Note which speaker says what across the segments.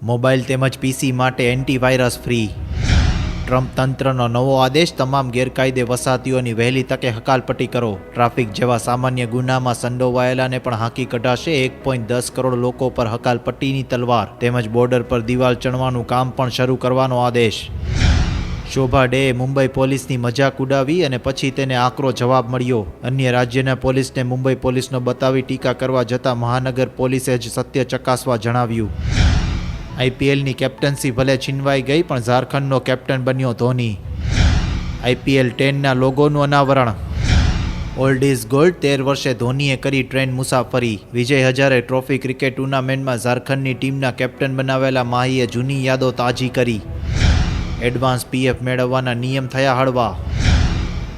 Speaker 1: Mobile તેમજ પીસી માટે antivirus free. Trump તંત્રનો નવો આદેશ, તમામ ગેરકાયદે વસાહતીઓની વહેલી તકે હકાલપટ્ટી કરો. ટ્રાફિક જેવા સામાન્ય ગુનામાં સંડોવાયેલાને પણ હાંકી કઢાશે. 1.10 કરોડ લોકો પર હકાલપટ્ટીની તલવાર. તેમજ બોર્ડર પર દિવાલ ચણવાનું કામ પણ શરૂ કરવાનો આદેશ. શોભા ડેએ મુંબઈ પોલીસની મજાક ઉડાવી અને પછી તેને આકરો જવાબ મળ્યો. અન્ય રાજ્યના પોલીસને મુંબઈ પોલીસનો બતાવી ટીકા કરવા જતાં મહાનગર પોલીસે જ સત્ય ચકાસવા જણાવ્યું. આઈપીએલની કેપ્ટન્સી ભલે છીનવાઈ ગઈ, પણ ઝારખંડનો કેપ્ટન બન્યો ધોની. IPL 10ના લોગોનું અનાવરણ. Old is gold. 13 વર્ષે ધોનીએ કરી ટ્રેન મુસાફરી. વિજય હજારે ટ્રોફી ક્રિકેટ ટુર્નામેન્ટમાં ઝારખંડની ટીમના કેપ્ટન બનાવેલા માહીએ જૂની યાદો તાજી કરી. એડવાન્સ PF મેળવવાના નિયમ થયા હળવા.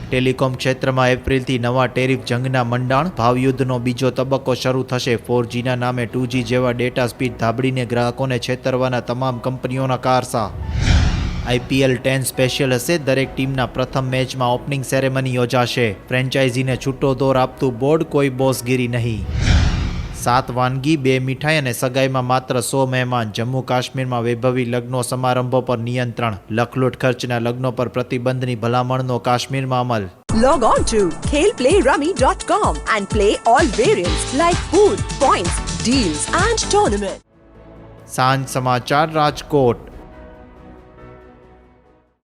Speaker 1: ટેલિકોમ ક્ષેત્રમાં એપ્રિલથી નવા ટેરિફ જંગના મંડાણ. ભાવયુદ્ધનો બીજો તબક્કો શરૂ થશે. 4Gના નામે 2G જેવા ડેટા સ્પીડ ધાબળીને ગ્રાહકોને છેતરવાના તમામ કંપનીઓના કારસા. IPL 10 સ્પેશિયલ હશે. દરેક ટીમના પ્રથમ મેચમાં ઓપનિંગ સેરેમની યોજાશે. ફ્રેન્ચાઇઝીને છૂટો દોર આપતું બોર્ડ, કોઈ બોસગીરી નહીં. 7 વાનગી, 2 મીઠાઈ અને સગાઈમાં માત્ર 100 મહેમાન. જમ્મુ કાશ્મીરમાં વૈભવી લગ્નો સમારંભો પર નિયંત્રણ. લખલૂટ ખર્ચના લગ્નો પર પ્રતિબંધની ભલામણનો કાશ્મીરમાં અમલ.
Speaker 2: Log on to khelplayrummy.com and play all variants like pool, points, deals and tournament.
Speaker 1: સાંજ સમાચાર રાજકોટ.